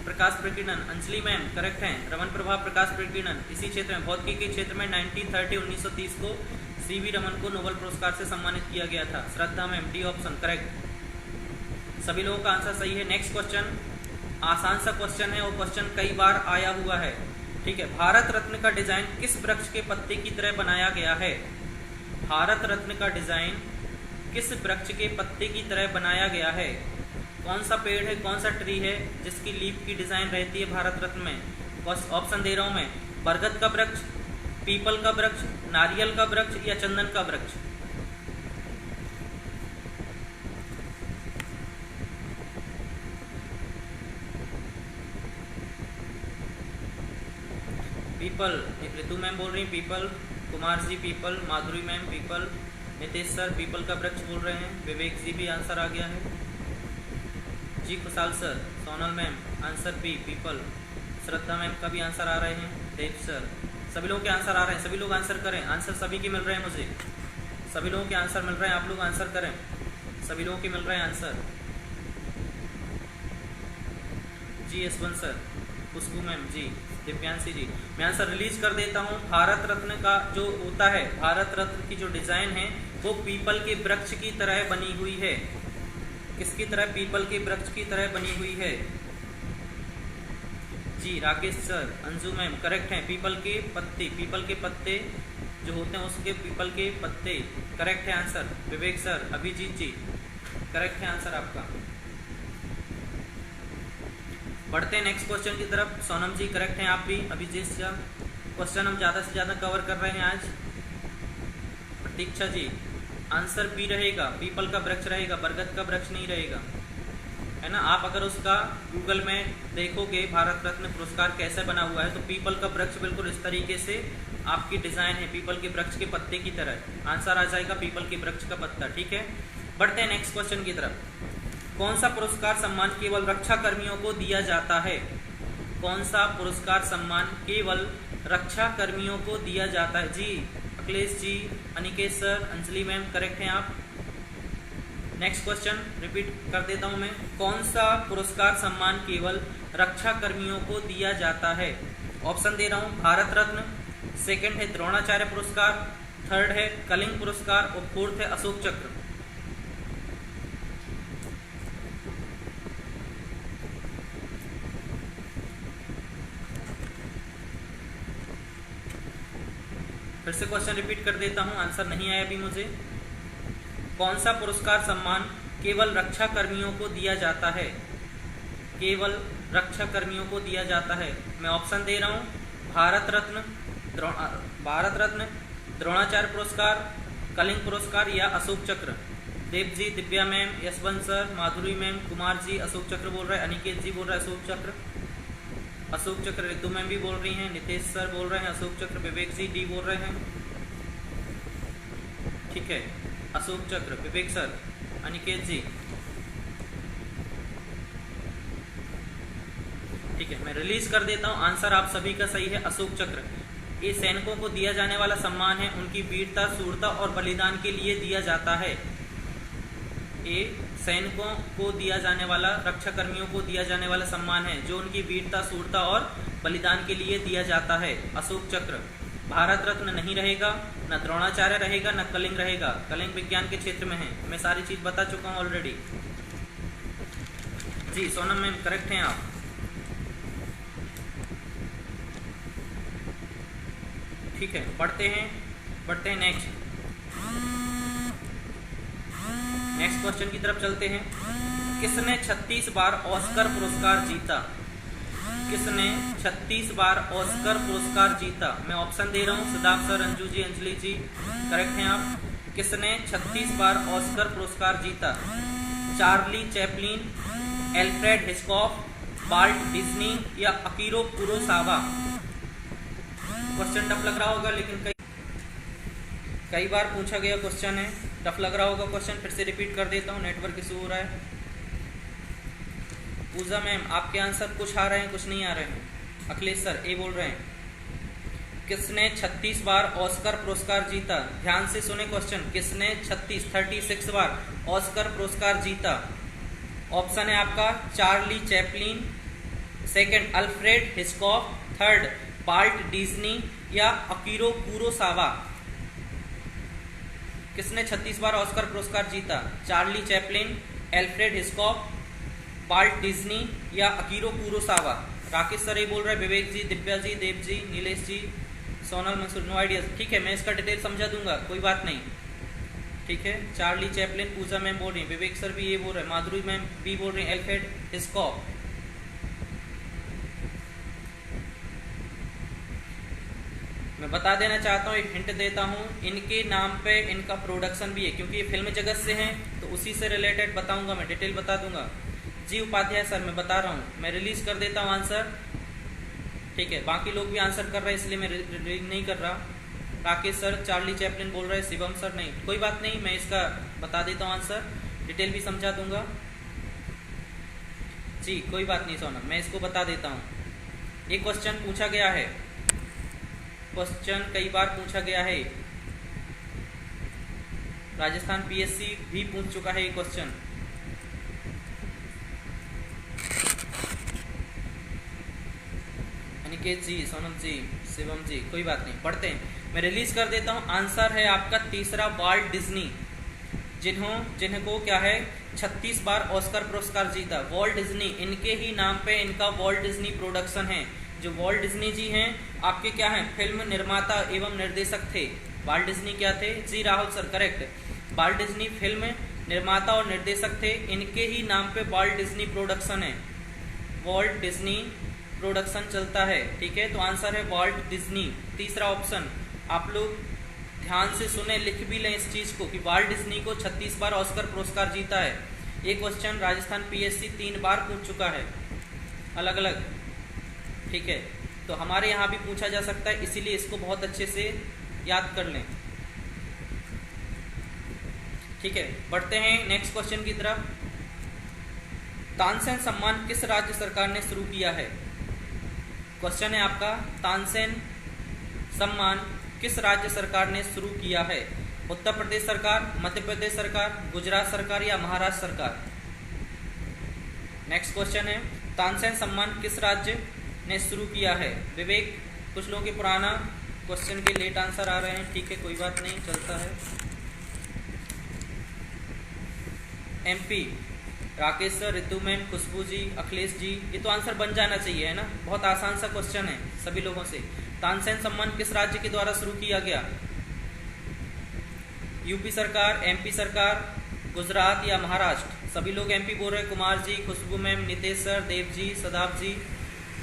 प्रकाश प्रकीर्णन, अंजलि मैम करेक्ट हैं। रमन प्रभाव, प्रकाश प्रकीर्णन, इसी क्षेत्र में भौतिकी के क्षेत्र में 1930 को सीवी रमन को नोबेल पुरस्कार से सम्मानित किया गया था। श्रद्धा मैम, डी ऑप्शन करेक्ट, सभी लोगों का आंसर सही है। नेक्स्ट क्वेश्चन आसान सा क्वेश्चन है और क्वेश्चन कई बार आया हुआ है। ठीक है, भारत रत्न का डिजाइन किस वृक्ष के पत्ते की तरह बनाया गया है? भारत रत्न का डिजाइन किस वृक्ष के पत्ते की तरह बनाया गया है? कौन सा पेड़ है, कौन सा ट्री है जिसकी लीफ की डिजाइन रहती है भारत रत्न में? ऑप्शन दे रहा हूं मैं, बरगद का वृक्ष, पीपल का वृक्ष, नारियल का वृक्ष या चंदन का वृक्ष। पीपल, ऋतु मैम बोल रही पीपल, कुमार जी पीपल, माधुरी मैम पीपल, नितेश सर पीपल का वृक्ष बोल रहे हैं, विवेक जी भी आंसर आ गया है। जी Khushal sir, Sonal ma'am answer B पीपल, श्रद्धा मैम का भी आंसर आ रहे हैं, देव सर, सभी लोगों के आंसर आ रहे हैं। सभी लोग आंसर करें, आंसर सभी के मिल रहे हैं मुझे, सभी लोगों के आंसर मिल रहे हैं। आप लोग आंसर करें, सभी लोगों के मिल रहे हैं आंसर। जी यशवंत सर, खुशबू मैम, जी दिव्यांशी जी, मैं आंसर रिलीज कर देता हूँ। भारत रत्न का जो होता है, भारत रत्न की जो डिजाइन है वो पीपल के वृक्ष की तरह बनी हुई है। किसकी तरह? पीपल के वृक्ष की तरह बनी हुई है। जी Rakesh sir, Anju ma'am correct हैं। पीपल के पत्ते, पीपल के पत्ते जो होते हैं उसके पीपल के पत्ते, करेक्ट है आंसर। विवेक सर, अभिजीत जी करेक्ट है आंसर आपका। बढ़ते हैं नेक्स्ट क्वेश्चन की तरफ। सोनम जी करेक्ट हैं आप भी, अभिजीत जी। क्वेश्चन हम ज़्यादा से ज़्यादा कवर कर रहे हैं आज। प्रतीक्षा जी, आंसर बी रहेगा, पीपल का वृक्ष रहेगा, बरगद का वृक्ष नहीं रहेगा। है ना। आप अगर उसका गूगल में देखोगे भारत रत्न पुरस्कार कैसे बना हुआ है, तो पीपल का वृक्ष बिल्कुल इस तरीके से आपकी डिजाइन है, पीपल के वृक्ष के पत्ते की तरह। आंसर आ जाएगा पीपल के वृक्ष का पत्ता। ठीक है, बढ़ते हैं नेक्स्ट क्वेश्चन की तरफ। कौन सा पुरस्कार सम्मान केवल रक्षा कर्मियों को दिया जाता है? कौन सा पुरस्कार सम्मान केवल रक्षा कर्मियों को दिया जाता है? जी Akhilesh ji, Aniket sir, Anjali ma'am, correct हैं आप। नेक्स्ट क्वेश्चन रिपीट कर देता हूं मैं। कौन सा पुरस्कार सम्मान केवल रक्षा कर्मियों को दिया जाता है? ऑप्शन दे रहा हूं, भारत रत्न, सेकंड है द्रोणाचार्य पुरस्कार, थर्ड है कलिंग पुरस्कार और फोर्थ है अशोक चक्र। फिर से क्वेश्चन रिपीट कर देता हूं, आंसर नहीं आया अभी मुझे। कौन सा पुरस्कार सम्मान केवल रक्षा कर्मियों को दिया जाता है? केवल रक्षा कर्मियों को दिया जाता है। मैं ऑप्शन दे रहा हूं, भारत रत्न, द्रोणाचार्य पुरस्कार, कलिंग पुरस्कार या अशोक चक्र। देव जी, दिव्या मैम, यशवंत सर, माधुरी मैम, कुमार जी अशोक चक्र बोल रहे हैं, अनिकेत जी बोल रहे हैं अशोक चक्र। अशोक चक्र रितु मैम भी बोल रही हैं, नितेश सर बोल रहे हैं अशोक चक्र, विवेक जी डी बोल रहे हैं। ठीक है, अशोक चक्र, विवेक सर, अनिकेत जी। ठीक है, मैं रिलीज कर देता हूं, आंसर आप सभी का सही है, अशोक चक्र। ये सैनिकों को दिया जाने वाला सम्मान है, उनकी वीरता, शूरता और बलिदान के लिए दिया जाता है। ये सैनिकों को दिया जाने वाला, रक्षा कर्मियों को दिया जाने वाला सम्मान है जो उनकी वीरता, शूरता और बलिदान के लिए दिया जाता है, अशोक चक्र। भारत रत्न नहीं रहेगा, न द्रोणाचार्य रहेगा, न कलिंग रहेगा। कलिंग विज्ञान के क्षेत्र में है, मैं सारी चीज बता चुका हूं ऑलरेडी। जी सोनम मैम, करेक्ट हैं आप। ठीक है, बढ़ते हैं नेक्स्ट क्वेश्चन की तरफ चलते हैं। किसने 36 बार ऑस्कर पुरस्कार जीता? किसने 36 बार ऑस्कर पुरस्कार जीता? मैं ऑप्शन दे रहा हूं, सिद्धार्थ सर, अंजू जी, अंजलि जी, करेक्ट हैं आप। किसने 36 बार ऑस्कर पुरस्कार जीता? Charlie Chaplin, Alfred Hitchcock, Walt Disney या अकीरो कुरोसावा। क्वेश्चन टफ लग रहा होगा, लेकिन कई बार पूछा गया क्वेश्चन है, टफ लग रहा होगा क्वेश्चन। फिर से रिपीट कर देता हूँ, नेटवर्क इशू हो रहा है। पूजा मैम, आपके आंसर कुछ आ रहे हैं, कुछ नहीं आ रहे हैं। अखिलेश सर ए बोल रहे हैं। किसने 36 बार ऑस्कर पुरस्कार जीता? ध्यान से सुने क्वेश्चन। किसने 36 बार ऑस्कर पुरस्कार जीता? ऑप्शन है आपका Charlie Chaplin, second Alfred Hitchcock, third Walt Disney या अकीरो कुरोसावा। किसने 36 बार ऑस्कर पुरस्कार जीता? Charlie Chaplin, Alfred Hitchcock, Walt Disney या अकीरो कुरोसावा। राकेश सर ये बोल रहे हैं, विवेक जी, दिव्या जी, देव जी, नीलेश जी, सोनल मंसूर, नो आइडिया। ठीक है, मैं इसका डिटेल समझा दूंगा, कोई बात नहीं। ठीक है, चार्ली चैपलिन, पूजा मैम बोल रही है, विवेक सर भी ये बोल रहे हैं, माधुरी मैम भी बोल रही है एल्फ्रेड हिचकॉक। मैं बता देना चाहता हूँ, एक हिंट देता हूँ, इनके नाम पे इनका प्रोडक्शन भी है, क्योंकि ये फिल्म जगत से हैं, तो उसी से रिलेटेड बताऊंगा, मैं डिटेल बता दूंगा। जी उपाध्याय सर, मैं बता रहा हूँ, मैं रिलीज कर देता हूँ आंसर। ठीक है, बाकी लोग भी आंसर कर रहे हैं, इसलिए मैं रिलीज नहीं कर रहा। राकेश सर चार्ली चैपलिन बोल रहे हैं, शिवम सर नहीं, कोई बात नहीं, मैं इसका बता देता हूँ आंसर, डिटेल भी समझा दूंगा। जी कोई बात नहीं सोनम, मैं इसको बता देता हूँ। ये क्वेश्चन पूछा गया है, क्वेश्चन कई बार पूछा गया है, राजस्थान पीएससी भी पूछ चुका है ये क्वेश्चन। अनिकेत जी, सोनम जी, शिवम जी, कोई बात नहीं, पढ़ते हैं। मैं रिलीज कर देता हूं, आंसर है आपका तीसरा, वाल्ट डिज्नी, जिनको क्या है 36 बार ऑस्कर पुरस्कार जीता। वॉल्ट डिज्नी, इनके ही नाम पे इनका वॉल्ट डिज्नी प्रोडक्शन है। जो वॉल्ट डिज्नी जी हैं आपके क्या हैं, फिल्म निर्माता एवं निर्देशक थे। वॉल्ट डिज्नी क्या थे? जी Rahul sir, correct. Walt Disney film निर्माता और निर्देशक थे, इनके ही नाम पे वॉल्ट डिज्नी प्रोडक्शन है, वॉल्ट डिज्नी प्रोडक्शन चलता है। ठीक है, तो आंसर है वॉल्ट डिज्नी, तीसरा ऑप्शन। आप लोग ध्यान से सुने, लिख भी लें इस चीज को कि वॉल्ट डिज्नी को 36 बार ऑस्कर पुरस्कार जीता है। ये क्वेश्चन राजस्थान पीएससी 3 बार पूछ चुका है अलग अलग, ठीक है, तो हमारे यहाँ भी पूछा जा सकता है, इसीलिए इसको बहुत अच्छे से याद कर लें, ठीक है। बढ़ते हैं नेक्स्ट क्वेश्चन की तरफ। तानसेन सम्मान किस राज्य सरकार ने शुरू किया है? क्वेश्चन है आपका, तानसेन सम्मान किस राज्य सरकार ने शुरू किया है? उत्तर प्रदेश सरकार, मध्य प्रदेश सरकार, गुजरात सरकार या महाराष्ट्र सरकार? नेक्स्ट क्वेश्चन है, तानसेन सम्मान किस राज्य ने शुरू किया है? विवेक, कुछ लोगों के पुराना क्वेश्चन के लेट आंसर आ रहे हैं, ठीक है, कोई बात नहीं, चलता है। MP, Rakesh sir, Ritu ma'am, Khushbu ji, Akhilesh ji, ये तो आंसर बन जाना चाहिए, है ना, बहुत आसान सा क्वेश्चन है सभी लोगों से। तानसेन सम्मान किस राज्य के द्वारा शुरू किया गया? यूपी सरकार, एमपी सरकार, गुजरात या महाराष्ट्र? सभी लोग एमपी बोल रहे हैं, कुमार जी, खुशबू मैम, नितेश सर, देव जी, सदाब जी,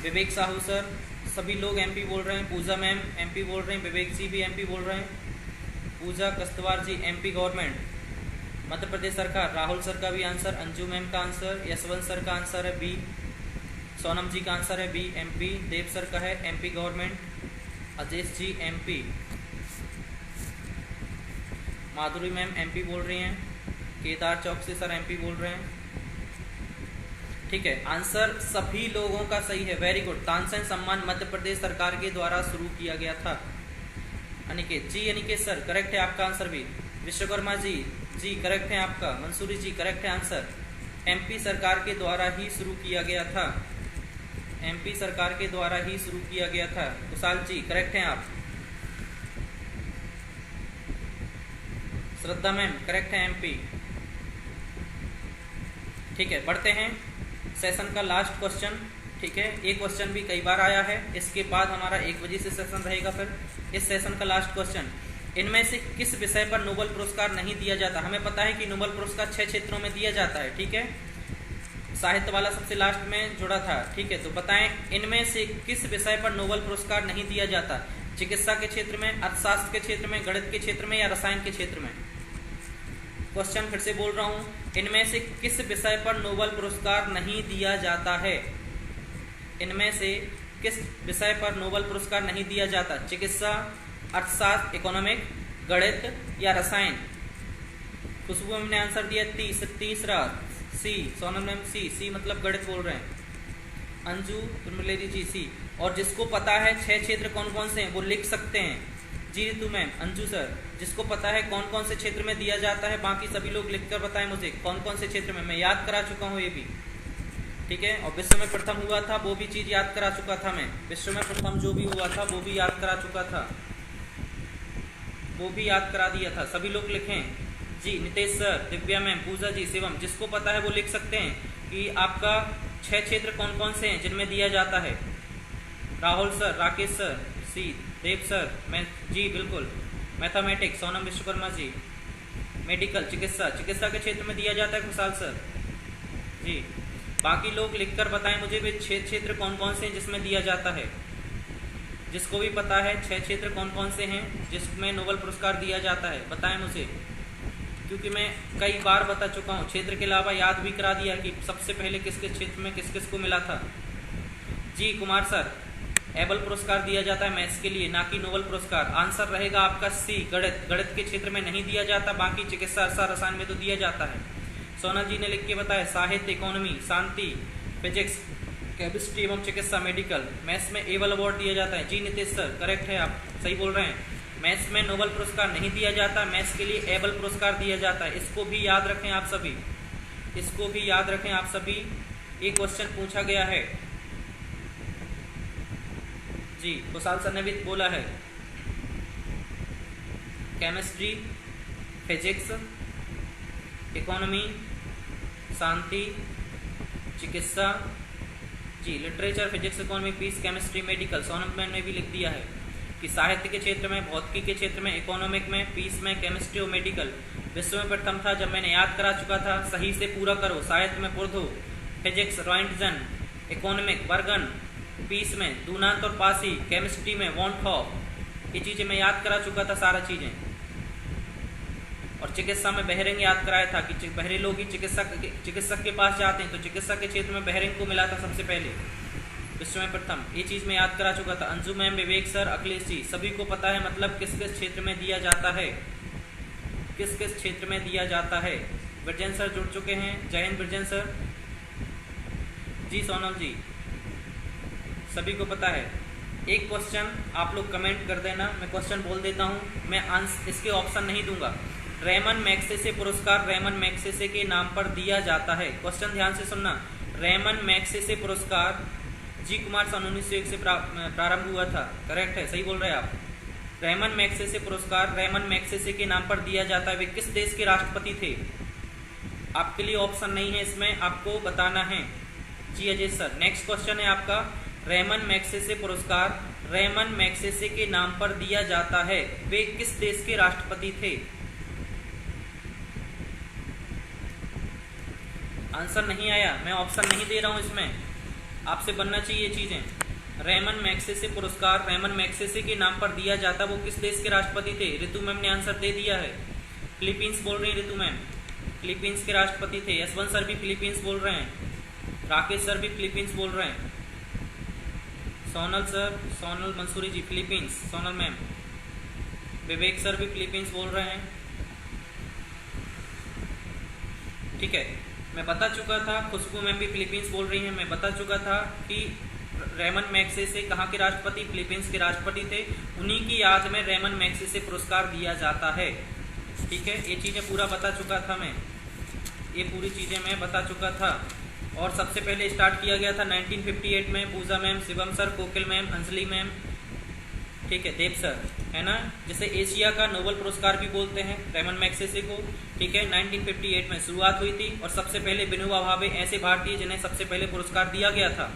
विवेक साहू सर, सभी लोग एमपी बोल रहे हैं। पूजा मैम एमपी बोल रहे हैं, विवेक जी भी एमपी बोल रहे हैं, पूजा कस्तवार जी एमपी गवर्नमेंट। मध्य प्रदेश सरकार, राहुल सर का भी आंसर, अंजू मैम का आंसर, यशवंत सर का आंसर है बी, सोनम जी का आंसर है बी एमपी, देव सर का है एमपी गवर्नमेंट, अजेश जी एमपी, माधुरी मैम एमपी बोल रही हैं, केदार चौकसी सर एमपी बोल रहे हैं, ठीक है। आंसर सभी लोगों का सही है, वेरी गुड। तानसेन सम्मान मध्य प्रदेश सरकार के द्वारा शुरू किया गया था। अनिकेत जी, अनिकेत सर करेक्ट है आपका आंसर भी। विश्वकर्मा जी करेक्ट है आपका। मंसूरी जी करेक्ट है आंसर। एमपी सरकार के द्वारा ही शुरू किया गया था, एमपी सरकार के द्वारा ही शुरू किया गया था। कुशाल जी करेक्ट हैं आप। श्रद्धा मैम करेक्ट है एमपी, ठीक है। बढ़ते हैं सेशन का लास्ट क्वेश्चन, ठीक है। एक क्वेश्चन भी कई बार आया है, इसके बाद हमारा 1 बजे से सेशन रहेगा। फिर इस सेशन का लास्ट क्वेश्चन, इनमें से किस विषय पर नोबेल पुरस्कार नहीं दिया जाता? हमें पता है कि नोबेल पुरस्कार 6 क्षेत्रों में दिया जाता है, ठीक है। साहित्य वाला सबसे लास्ट में जुड़ा था, ठीक है। तो बताएं इनमें से किस विषय पर नोबेल पुरस्कार नहीं दिया जाता? चिकित्सा के क्षेत्र में, अर्थशास्त्र के क्षेत्र में, गणित के क्षेत्र में या रसायन के क्षेत्र में? क्वेश्चन फिर से बोल रहा हूं, इनमें से किस विषय पर नोबेल पुरस्कार नहीं दिया जाता है? इनमें से किस विषय पर नोबेल पुरस्कार नहीं दिया जाता? चिकित्सा, अर्थशास्त्र, इकोनॉमिक, गणित या रसायन? खुशबू हमने आंसर दिया तीसरा सी, सोनम मैम सी मतलब गणित बोल रहे हैं। अंजू तुमलेरी जी सी। और जिसको पता है 6 क्षेत्र कौन कौन से हैं वो लिख सकते हैं। जी रितु मैम, अंजू सर, जिसको पता है कौन कौन से क्षेत्र में दिया जाता है, बाकी सभी लोग लिखकर बताएं मुझे कौन कौन से क्षेत्र में। मैं याद करा चुका हूँ ये भी, ठीक है। और विश्व में प्रथम हुआ था वो भी चीज याद करा चुका था मैं। विश्व में प्रथम जो भी हुआ था वो भी याद करा चुका था, वो भी याद करा दिया था। सभी लोग लिखें जी। नितेश सर, दिव्या मैम, पूजा जी, शिवम, जिसको पता है वो लिख सकते हैं कि आपका 6 क्षेत्र कौन कौन से हैं जिनमें दिया जाता है। राहुल सर, राकेश सर सी, देव सर मैं जी बिल्कुल, मैथमेटिक्स सोनम विश्वकर्मा जी, मेडिकल चिकित्सा के क्षेत्र में दिया जाता है खुशहाल सर जी। बाकी लोग लिखकर बताएं मुझे भी 6 क्षेत्र कौन कौन से हैं जिसमें दिया जाता है। जिसको भी पता है 6 क्षेत्र कौन कौन से हैं जिसमें नोबेल पुरस्कार दिया जाता है बताएं मुझे, क्योंकि मैं कई बार बता चुका हूँ। क्षेत्र के अलावा याद भी करा दिया कि सबसे पहले किस किस क्षेत्र में किस किस को मिला था। जी कुमार सर, एबल पुरस्कार दिया जाता है मैथ्स के लिए, ना कि नोबेल पुरस्कार। आंसर रहेगा आपका सी, गणित के क्षेत्र में नहीं दिया जाता, बाकी चिकित्सा, रसायन में तो दिया जाता है। सोना जी ने लिख के बताया साहित्य, इकोनॉमी, शांति, फिजिक्स, केमिस्ट्री एवं चिकित्सा, मेडिकल, मैथ्स में एबल अवार्ड दिया जाता है। जी नितेश सर करेक्ट है, आप सही बोल रहे हैं। मैथ्स में नोबेल पुरस्कार नहीं दिया जाता, मैथ्स के लिए एबल पुरस्कार दिया जाता है। इसको भी याद रखें आप सभी, इसको भी याद रखें आप सभी। एक क्वेश्चन पूछा गया है जी, कुशाल सर ने भी बोला है केमिस्ट्री, फिजिक्स, इकोनॉमी, शांति, चिकित्सा जी, literature, physics, economy, peace, chemistry, medical. Sonam ma'am ने भी लिख दिया है कि साहित्य के क्षेत्र में, भौतिकी के क्षेत्र में, इकोनॉमिक में, पीस में, केमिस्ट्री और मेडिकल। विश्व में प्रथम था जब मैंने याद करा चुका था, सही से पूरा करो। साहित्य में पुर्धो, फिजिक्स रॉइंटजन, इकोनॉमिक बर्गन, पीस में दूनांत और पासी, केमिस्ट्री में वॉन्टहॉफ। ये चीजें मैं याद करा चुका था सारा चीजें। और चिकित्सा में बेहरिंग याद कराया था कि बहरे लोग ही चिकित्सक के पास जाते हैं, तो चिकित्सा के क्षेत्र में बेहरिंग को मिला था सबसे पहले विश्व में प्रथम। ये चीज़ मैं याद करा चुका था। अंजू मैम, विवेक सर, अखिलेश जी, सभी को पता है मतलब किस किस क्षेत्र में दिया जाता है, किस किस क्षेत्र में दिया जाता है। ब्रजेन सर जुड़ चुके हैं, जय हिंद ब्रजेन सर जी, सोनल जी, सभी को पता है। एक क्वेश्चन आप लोग कमेंट कर देना, मैं क्वेश्चन बोल देता हूँ, मैं आंसर इसके ऑप्शन नहीं दूंगा। रेमन मैग्सेसे पुरस्कार रेमन मैग्सेसे के नाम पर दिया जाता है। क्वेश्चन ध्यान से सुनना। रेमन मैग्सेसे पुरस्कार जी कुमार सन 1901 से प्रारंभ हुआ था। करेक्ट है, सही बोल रहे हैं आप। रेमन मैग्सेसे पुरस्कार रेमन मैग्सेसे के नाम पर दिया जाता है। वे किस देश के राष्ट्रपति थे? आपके लिए ऑप्शन नहीं है, इसमें आपको बताना है। जी अजय सर, नेक्स्ट क्वेश्चन है आपका। रेमन मैग्सेसे पुरस्कार रेमन मैग्सेसे के नाम पर दिया जाता है, वे किस देश के राष्ट्रपति थे? आंसर नहीं आया, मैं ऑप्शन नहीं दे रहा हूं, इसमें आपसे बनना चाहिए चीजें। रेमन मैग्सेसे पुरस्कार रेमन मैग्सेसे के नाम पर दिया जाता, वो किस देश के राष्ट्रपति थे? ऋतु मैम ने आंसर दे दिया है, फिलीपींस बोल रही है ऋतु मैम, फिलीपींस के राष्ट्रपति थे। यशवंत सर भी फिलीपींस बोल रहे हैं, राकेश सर भी फिलीपींस बोल रहे हैं, सोनल सर, सोनल मंसूरी जी फिलीपींस, सोनल मैम, विवेक सर भी फिलीपींस बोल रहे हैं। ठीक है, मैं बता चुका था, खुशबू मैम भी फिलीपींस बोल रही हैं, मैं बता चुका था कि रेमन मैग्सेसे कहाँ के राष्ट्रपति? फिलीपींस के राष्ट्रपति थे। उन्हीं की याद में रेमन मैग्सेसे पुरस्कार दिया जाता है। ठीक है, ये चीज़ें पूरा बता चुका था मैं, ये पूरी चीज़ें मैं बता चुका था। और सबसे पहले स्टार्ट किया गया था 1958 में, पूजा मैम, शिवम सर, कोकिल मैम, अंजलि मैम, ठीक है, देव सर, है ना, जिसे एशिया का नोबेल पुरस्कार भी बोलते हैं रेमन मैग्सेसे को। ठीक है, 1958 में शुरुआत हुई थी और सबसे पहले विनोबा भावे ऐसे भारतीय जिन्हें सबसे पहले पुरस्कार दिया गया था।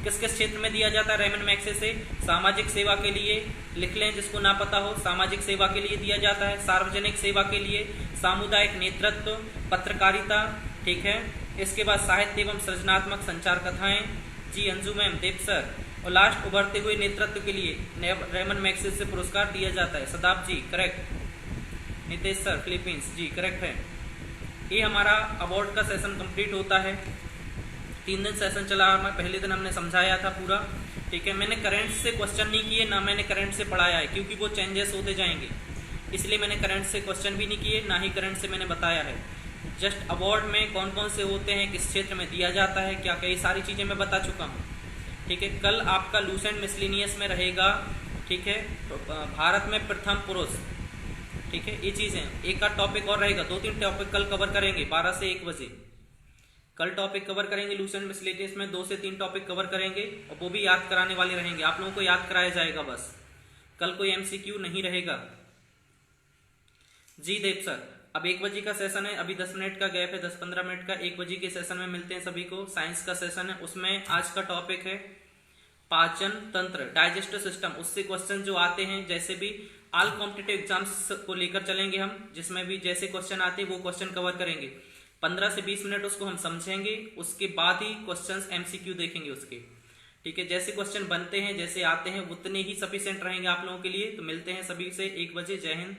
किस किस क्षेत्र में दिया जाता है रेमन मैग्सेसे? सामाजिक सेवा के लिए, लिख लें जिसको ना पता हो, सामाजिक सेवा के लिए दिया जाता है, सार्वजनिक सेवा के लिए, सामुदायिक नेतृत्व, पत्रकारिता, ठीक है, इसके बाद साहित्य एवं सृजनात्मक संचार कथाएं, जी अंजू मैम, देव सर, और लास्ट उभरते हुए नेतृत्व के लिए रेमन मैग्सेसे पुरस्कार दिया जाता है। सदाब जी करेक्ट, नितेश सर फिलीपींस जी करेक्ट है। ये हमारा अवार्ड का सेशन कंप्लीट होता है। 3 दिन सेशन चला, हमारा पहले दिन हमने समझाया था पूरा। ठीक है, मैंने करंट से क्वेश्चन नहीं किए, ना मैंने करंट से पढ़ाया है, क्योंकि वो चेंजेस होते जाएंगे, इसलिए मैंने करंट से क्वेश्चन भी नहीं किए, ना ही करंट से मैंने बताया है। जस्ट अवार्ड में कौन कौन से होते हैं, किस क्षेत्र में दिया जाता है, क्या क्या, ये सारी चीज़ें मैं बता चुका हूँ। ठीक है, कल आपका लूसेंट मिसलिनियस में रहेगा। ठीक है, तो भारत में प्रथम पुरुष, ठीक है, ये चीज़ें, एक का टॉपिक और रहेगा, 2-3 टॉपिक कल कवर करेंगे 12 से 1 बजे। कल टॉपिक कवर करेंगे लूसेंट मिसलिनियस में, 2 से 3 टॉपिक कवर करेंगे, और वो भी याद कराने वाले रहेंगे, आप लोगों को याद कराया जाएगा बस, कल कोई MCQ नहीं रहेगा। जी देव सर, अब 1 बजे का सेशन है, अभी 10 मिनट का गैप है, 10-15 मिनट का। 1 बजे के सेशन में मिलते हैं सभी को, साइंस का सेशन है, उसमें आज का टॉपिक है पाचन तंत्र, डाइजेस्टिव सिस्टम। उससे क्वेश्चन जो आते हैं, जैसे भी ऑल कॉम्पिटिटिव एग्जाम्स को लेकर चलेंगे हम, जिसमें भी जैसे क्वेश्चन आते हैं वो क्वेश्चन कवर करेंगे। 15 से 20 मिनट उसको हम समझेंगे, उसके बाद ही क्वेश्चंस MCQ देखेंगे उसके। ठीक है, जैसे क्वेश्चन बनते हैं, जैसे आते हैं, उतने ही सफिशिएंट रहेंगे आप लोगों के लिए। तो मिलते हैं सभी से 1 बजे। जय हिंद।